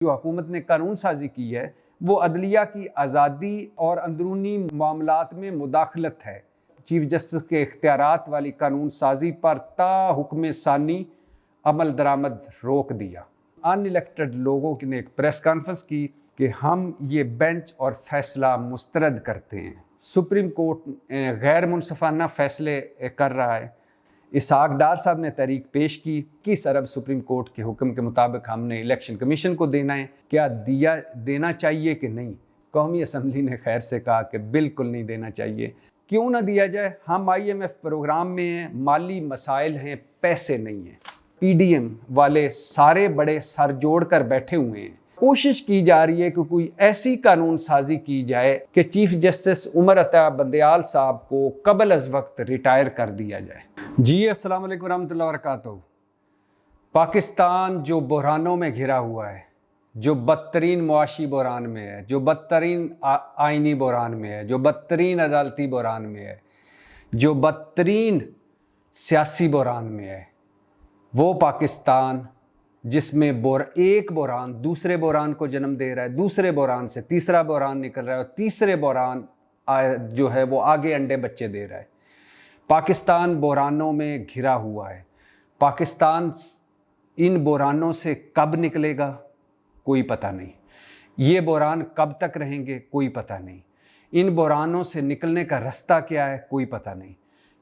जो हुकूमत ने कानून साजी की है वो अदलिया की आज़ादी और अंदरूनी मामलात में मुदाखलत है। चीफ जस्टिस के इख्तियारात वाली कानून साजी पर ता हुक्म सानी अमल दरामद रोक दिया। अनइलेक्टेड लोगों ने एक प्रेस कॉन्फ्रेंस की कि हम ये बेंच और फैसला मुस्तरद करते हैं। सुप्रीम कोर्ट गैर मुनसफाना फैसले कर रहा है। इसहाक डार साहब ने तहरीक पेश की 21 अरब सुप्रीम कोर्ट के हुक्म के मुताबिक हमने इलेक्शन कमीशन को देना है, क्या देना चाहिए कि नहीं। कौमी असम्बली ने खैर से कहा कि बिल्कुल नहीं देना चाहिए। क्यों ना दिया जाए, हम IMF प्रोग्राम में हैं, माली मसाइल हैं, पैसे नहीं हैं। PDM वाले सारे बड़े सर जोड़ कर बैठे हुए हैं। कोशिश की जा रही है कि कोई ऐसी कानून साजी की जाए कि चीफ जस्टिस उमर अता बंदयाल साहब को कबल अज वक्त रिटायर कर दिया जाए। जी अस्सलाम वालेकुम रहमतुल्लाहि व बरकातहू। पाकिस्तान जो बहरानों में घिरा हुआ है, जो बदतरीन मुआशी बहरान में है, जो बदतरीन आइनी बहरान में है, जो बदतरीन अदालती बहरान में है, जो बदतरीन सियासी बहरान में है, वो पाकिस्तान जिसमें एक बहरान दूसरे बहरान को जन्म दे रहा है, दूसरे बहरान से तीसरा बहरान निकल रहा है और तीसरे बहरान जो है वो आगे अंडे बच्चे दे रहा है। पाकिस्तान बहरानों में घिरा हुआ है। पाकिस्तान इन बहरानों से कब निकलेगा कोई पता नहीं। ये बहरान कब तक रहेंगे कोई पता नहीं। इन बहरानों से निकलने का रास्ता क्या है कोई पता नहीं।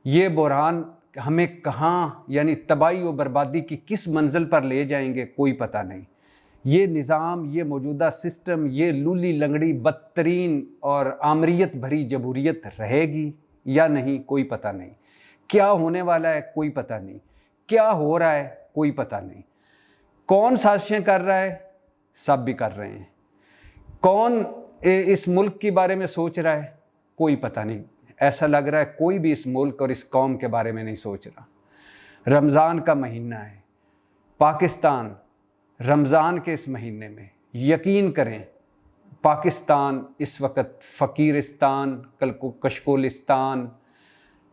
ये बहरान हमें कहाँ यानी तबाही और बर्बादी की किस मंजिल पर ले जाएंगे कोई पता नहीं। ये निज़ाम, ये मौजूदा सिस्टम, ये लूली लंगड़ी बदतरीन और आमरीत भरी जमहूरियत रहेगी या नहीं कोई पता नहीं। क्या होने वाला है कोई पता नहीं। क्या हो रहा है कोई पता नहीं। कौन साजिशें कर रहा है सब भी कर रहे हैं। कौन इस मुल्क के बारे में सोच रहा है कोई पता नहीं। ऐसा लग रहा है कोई भी इस मुल्क और इस कौम के बारे में नहीं सोच रहा। रमज़ान का महीना है। पाकिस्तान रमज़ान के इस महीने में यकीन करें पाकिस्तान इस वक्त फ़कीरिस्तान कशकोलिस्तान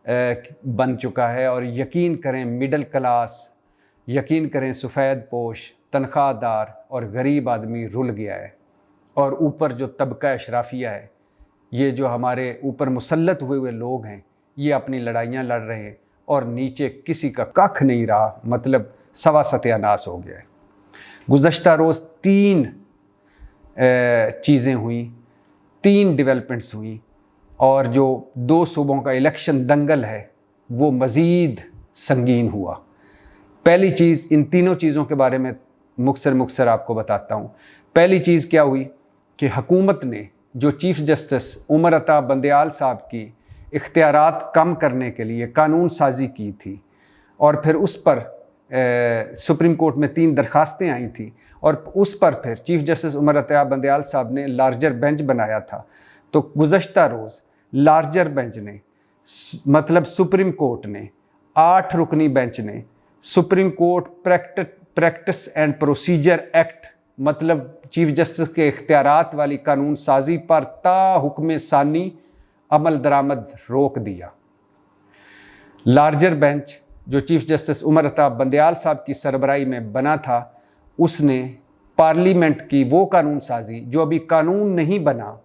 बन चुका है। और यकीन करें मिडल क्लास, यकीन करें सफ़ेद पोश, तनख्वाहदार और गरीब आदमी रुल गया है। और ऊपर जो तबका अशराफिया है, ये जो हमारे ऊपर मुसल्लत हुए लोग हैं, ये अपनी लड़ाइयाँ लड़ रहे हैं और नीचे किसी का कख नहीं रहा। मतलब सवा सत्यानाश हो गया है। गुज़श्ता रोज़ 3 चीज़ें हुई, 3 डेवलपमेंट्स हुई और जो 2 सूबों का इलेक्शन दंगल है वो मज़ीद संगीन हुआ। पहली चीज़, इन तीनों चीज़ों के बारे में मुख्तसर आपको बताता हूँ। पहली चीज़ क्या हुई कि हुकूमत ने जो चीफ जस्टिस उमर अता बंदयाल साहब की इख्तियारात कम करने के लिए कानून साजी की थी और फिर उस पर सुप्रीम कोर्ट में 3 दरखास्तें आई थी और उस पर फिर चीफ जस्टिस उमर अता बंदयाल साहब ने लार्जर बेंच बनाया था। तो गुज़श्ता रोज़ लार्जर बेंच ने, मतलब सुप्रीम कोर्ट ने, 8 रुकनी बेंच ने supreme court practice and procedure act, मतलब चीफ जस्टिस के इख्तियारात वाली कानून साजी पर ता हुक्म सानी अमल दरामद रोक दिया। लार्जर बेंच जो चीफ जस्टिस उमर अता बंदयाल साहब की सरबराही में बना था, उसने पार्लियामेंट की वो कानून साजी जो अभी कानून नहीं बना,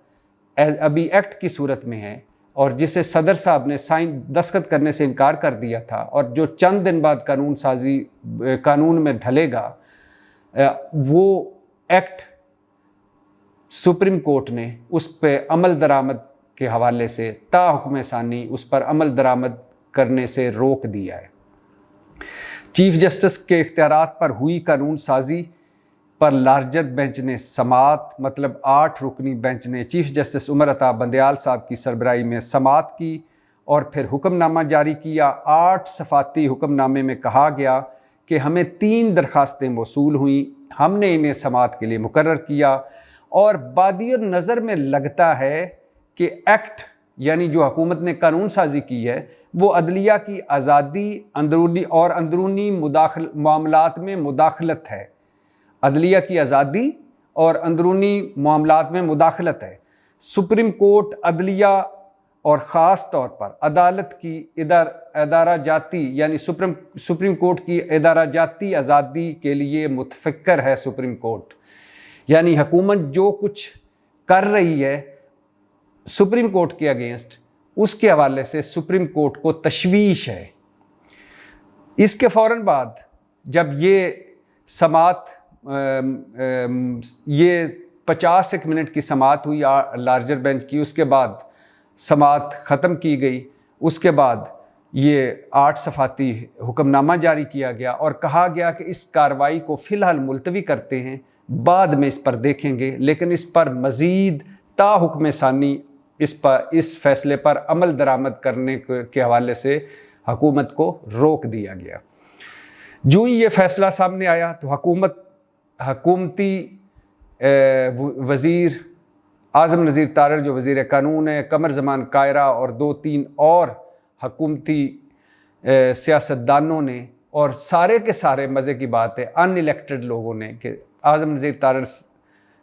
अभी एक्ट की सूरत में है और जिसे सदर साहब ने दस्तखत करने से इनकार कर दिया था और जो चंद दिन बाद कानून में ढलेगा, वो एक्ट सुप्रीम कोर्ट ने उस पर अमल दरामद के हवाले से ता हुक्म सानी उस पर अमल दरामद करने से रोक दिया है। चीफ जस्टिस के इख्तियारात पर हुई कानून साजी पर लार्जर बेंच ने समात, मतलब 8 रुकनी बेंच ने चीफ जस्टिस उमर अता बंदयाल साहब की सरबराही में समात की और फिर हुक्मनामा जारी किया। 8 सफाती हुक्मनामे में कहा गया कि हमें 3 दरखास्तें मौसूल हुई, हमने इन्हें समात के लिए मुकर्रर किया। और बादियर नज़र में लगता है कि एक्ट यानी जो हुकूमत ने कानून साजी की है वो अदलिया की आज़ादी अंदरूनी मामलात में मुदाखलत है। अदलिया की आज़ादी और अंदरूनी मामलात में मुदाखलत है। सुप्रीम कोर्ट अदलिया और ख़ास तौर पर अदालत की इदारा जाती यानी सुप्रीम कोर्ट की इदारा जाती आज़ादी के लिए मुतफ़क्कर है सुप्रीम कोर्ट। यानी हुकूमत जो कुछ कर रही है सुप्रीम कोर्ट के अगेंस्ट, उसके हवाले से सुप्रीम कोर्ट को तशवीश है। इसके फ़ौरन बाद जब ये समात ये 50 मिनट की समात हुई लार्जर बेंच की, उसके बाद समात ख़त्म की गई, उसके बाद ये 8 सफ़ाती हुक्मनामा जारी किया गया और कहा गया कि इस कार्रवाई को फ़िलहाल मुलतवी करते हैं, बाद में इस पर देखेंगे, लेकिन इस पर मज़ीद ता हुक्म सानी इस फैसले पर अमल दरामद करने के हवाले से हुकूमत को रोक दिया गया। जो ही ये फ़ैसला सामने आया तो हुकूमती वज़ीर आज़म नज़ीर तारड़ जो वज़ीर कानून है, कमर ज़मान कायरा और 2-3 और हुकूमती सियासतदानों ने, और सारे के सारे मज़े की बात है अनइलेक्टेड लोगों ने, कि आज़म नज़ीर तारड़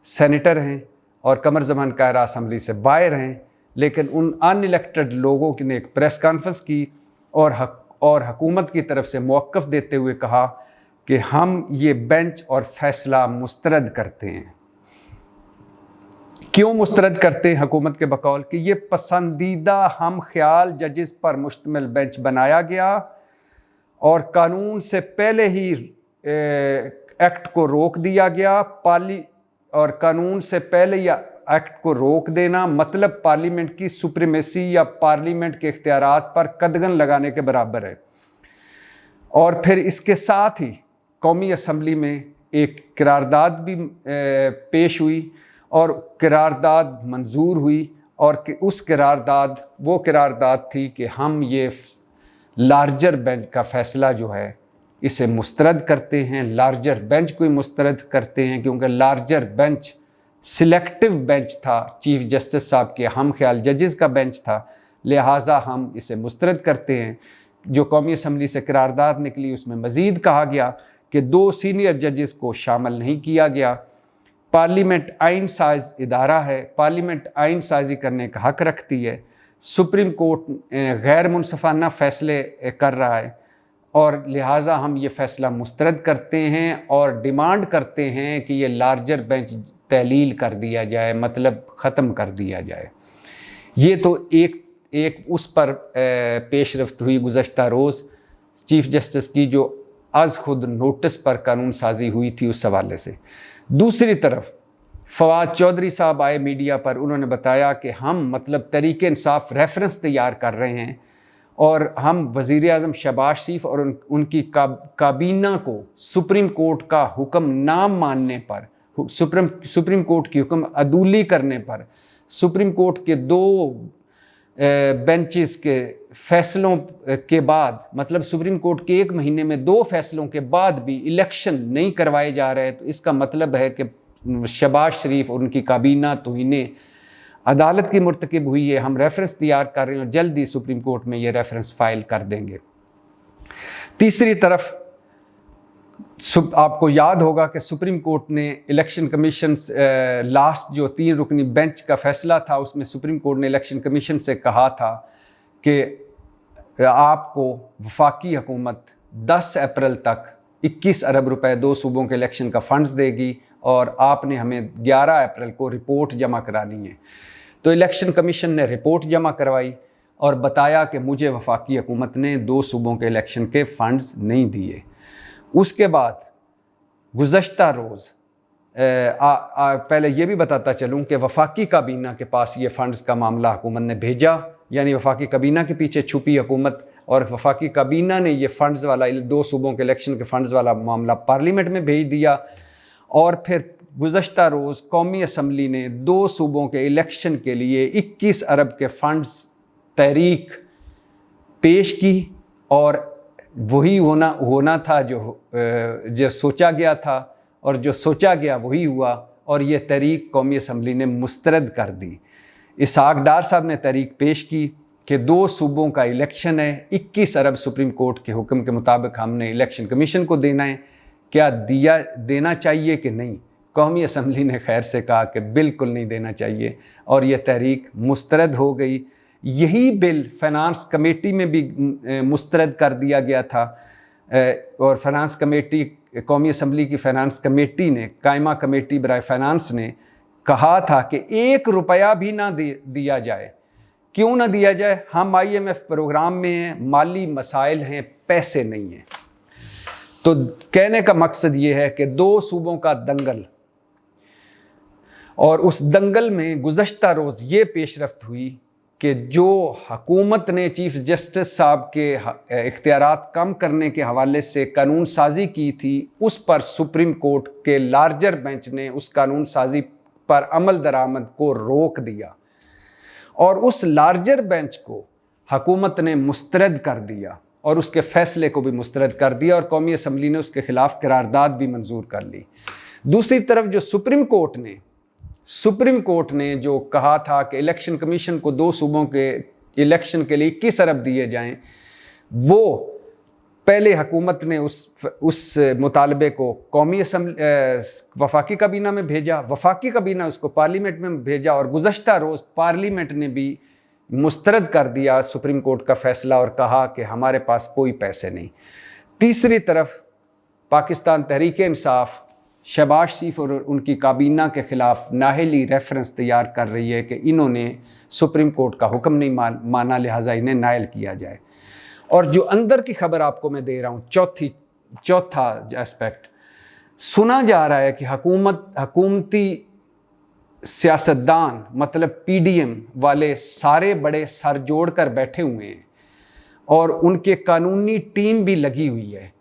सेनेटर हैं और कमर ज़मान कायरा असम्बली से बाहर हैं, लेकिन उन अनइलेक्टेड लोगों ने एक प्रेस कॉन्फ्रेंस की और हुकूमत की तरफ से मौक़िफ़ देते हुए कहा कि हम ये बेंच और फैसला मुस्तरद करते हैं। क्यों मुस्तरद करते हैं हुकूमत के बकौल कि ये पसंदीदा हम ख्याल जजेस पर मुश्तमिल बेंच बनाया गया और कानून से पहले ही एक्ट को रोक दिया गया। और कानून से पहले या एक्ट को रोक देना मतलब पार्लियामेंट की सुप्रीमेसी या पार्लियामेंट के इख्तियारात पर कदगन लगाने के बराबर है। और फिर इसके साथ ही कौमी असम्बली में एक करारदाद भी पेश हुई और करारदाद मंजूर हुई, और उस वो करारदाद थी कि हम ये लार्जर बेंच का फ़ैसला जो है इसे मुस्तरद करते हैं। लार्जर बेंच को ही मुस्तरद करते हैं क्योंकि लार्जर बेंच सिलेक्टिव बेंच था, चीफ जस्टिस साहब के हम ख्याल जजेस का बेंच था, लिहाजा हम इसे मुस्तरद करते हैं। जो कौमी असम्बली से करारदाद निकली उसमें मज़ीद कहा गया कि 2 सीनियर जजेस को शामिल नहीं किया गया। पार्लियामेंट आइन साज इदारा है, पार्लियामेंट आइन साजी करने का हक़ रखती है। सुप्रीम कोर्ट गैर मुनसफ़ाना फ़ैसले कर रहा है और लिहाजा हम ये फ़ैसला मुस्तरद करते हैं और डिमांड करते हैं कि ये लार्जर बेंच तहलील कर दिया जाए, मतलब ख़त्म कर दिया जाए। ये तो एक उस पर पेशरफ्त हुई गुज़श्ता रोज़ चीफ जस्टिस की, जो आज खुद नोटिस पर कानून साजी हुई थी उस हवाले से। दूसरी तरफ फवाद चौधरी साहब आए मीडिया पर, उन्होंने बताया कि हम मतलब तरीक़े इंसाफ रेफरेंस तैयार कर रहे हैं और हम वज़ीर आज़म शहबाज शरीफ और उनकी काबीना को सुप्रीम कोर्ट का हुक्म ना मानने पर, सुप्रीम कोर्ट की हुक्म अदूली करने पर, सुप्रीम कोर्ट के 2 बेंचेस के फ़ैसलों के बाद, मतलब सुप्रीम कोर्ट के 1 महीने में 2 फैसलों के बाद भी इलेक्शन नहीं करवाए जा रहे, तो इसका मतलब है कि शहबाज शरीफ और उनकी काबीना तौहीन अदालत की मुर्तकिब हुई है। हम रेफरेंस तैयार कर रहे हैं और जल्द ही सुप्रीम कोर्ट में ये रेफरेंस फाइल कर देंगे। तीसरी तरफ आपको याद होगा कि सुप्रीम कोर्ट ने इलेक्शन कमीशन लास्ट जो 3 रुकनी बेंच का फ़ैसला था उसमें सुप्रीम कोर्ट ने इलेक्शन कमीशन से कहा था कि आपको वफाकी हुकूमत 10 अप्रैल तक 21 अरब रुपए 2 सूबों के इलेक्शन का फ़ंड्स देगी और आपने हमें 11 अप्रैल को रिपोर्ट जमा करानी है। तो इलेक्शन कमीशन ने रिपोर्ट जमा करवाई और बताया कि मुझे वफाकी हुकूमत ने 2 सूबों के इलेक्शन के फ़ंड्स नहीं दिए। उसके बाद गुज़श्ता रोज़ पहले ये भी बताता चलूँ कि वफाकी काबीना के पास ये फ़ंड्स का मामला हुकूमत ने भेजा, यानी वफाकी काबीना के पीछे छुपी हुकूमत, और वफाकी काबीना ने ये फ़ंड्स वाला 2 सूबों के इलेक्शन के फ़ंड्स वाला मामला पार्लियामेंट में भेज दिया। और फिर गुज़श्ता रोज़ कौमी असम्बली ने 2 सूबों के इलेक्शन के लिए 21 अरब के फ़ंड्स तहरीक पेश की और वही होना था जो सोचा गया था, और जो सोचा गया वही हुआ और ये तहरीक कौमी असम्बली ने मुस्तरद कर दी। इसहाक डार साहब ने तहरीक पेश की कि 2 सूबों का इलेक्शन है, 21 अरब सुप्रीम कोर्ट के हुक्म के मुताबिक हमने इलेक्शन कमीशन को देना है, क्या देना चाहिए कि नहीं। कौमी असम्बली ने खैर से कहा कि बिल्कुल नहीं देना चाहिए और ये तहरीक मुस्तरद हो गई। यही बिल फाइनेंस कमेटी में भी मुस्तरद कर दिया गया था और फाइनेंस कमेटी कौमी असम्बली की फ़ाइनेंस कमेटी ने, कायमा कमेटी बराए फ़ाइनेंस ने कहा था कि 1 रुपया भी ना दिया जाए। क्यों ना दिया जाए? हम IMF प्रोग्राम में हैं, माली मसाइल हैं, पैसे नहीं हैं। तो कहने का मकसद ये है कि 2 सूबों का दंगल, और उस दंगल में गुज़श्ता रोज़ ये पेशरफ्त हुई कि जो हुकूमत ने चीफ जस्टिस साहब के इख्तियारात कम करने के हवाले से कानून साजी की थी, उस पर सुप्रीम कोर्ट के लार्जर बेंच ने उस कानून साजी पर अमल दरामद को रोक दिया और उस लार्जर बेंच को हुकूमत ने मुस्तरद कर दिया और उसके फैसले को भी मुस्तरद कर दिया और कौमी असम्बली ने उसके खिलाफ करारदाद भी मंजूर कर ली। दूसरी तरफ जो सुप्रीम कोर्ट ने जो कहा था कि इलेक्शन कमीशन को 2 सूबों के इलेक्शन के लिए 21 अरब दिए जाएं, वो पहले हुकूमत ने उस मुतालबे को कौमी वफाकी काबीना में भेजा, वफाकी काबीना उसको पार्लियामेंट में भेजा और गुज़श्ता रोज़ पार्लियामेंट ने भी मुस्तरद कर दिया सुप्रीम कोर्ट का फ़ैसला और कहा कि हमारे पास कोई पैसे नहीं। तीसरी तरफ पाकिस्तान तहरीक इंसाफ शहबाज शरीफ और उनकी काबीना के ख़िलाफ़ नाहली रेफरेंस तैयार कर रही है कि इन्होंने सुप्रीम कोर्ट का हुक्म नहीं माना, लिहाजा इन्हें नायल किया जाए। और जो अंदर की खबर आपको मैं दे रहा हूँ, चौथा एस्पेक्ट, सुना जा रहा है कि हुकूमती सियासतदान मतलब PDM वाले सारे बड़े सर जोड़ कर बैठे हुए हैं और उनके कानूनी टीम भी लगी हुई है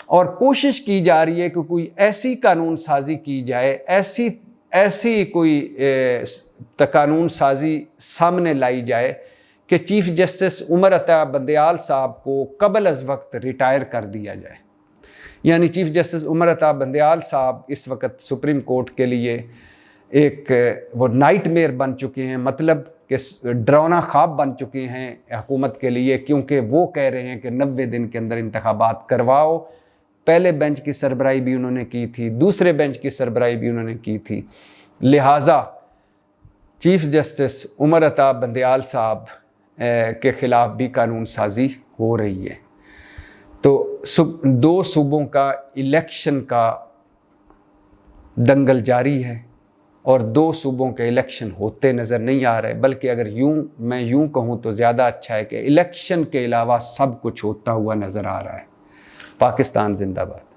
और कोशिश की जा रही है कि कोई ऐसी कानून साजी की जाए, ऐसी कोई कानून साजी सामने लाई जाए कि चीफ जस्टिस उमर अता बंदयाल साहब को कबल अज़ वक्त रिटायर कर दिया जाए। यानी चीफ जस्टिस उमर अता बंदयाल साहब इस वक्त सुप्रीम कोर्ट के लिए एक वो नाइटमेयर बन चुके हैं, मतलब कि डरावना ख्वाब बन चुके हैं हुकूमत के लिए, क्योंकि वो कह रहे हैं कि 90 दिन के अंदर इंतखाबात करवाओ। पहले बेंच की सरबराही भी उन्होंने की थी, दूसरे बेंच की सरबराही भी उन्होंने की थी, लिहाजा चीफ जस्टिस उमर अता बंदयाल साहब के ख़िलाफ़ भी कानून साजी हो रही है। तो 2 सूबों का इलेक्शन का दंगल जारी है और 2 सूबों के इलेक्शन होते नज़र नहीं आ रहे, बल्कि अगर मैं यूं कहूं तो ज़्यादा अच्छा है कि इलेक्शन के अलावा सब कुछ होता हुआ नज़र आ रहा है। पाकिस्तान जिंदाबाद।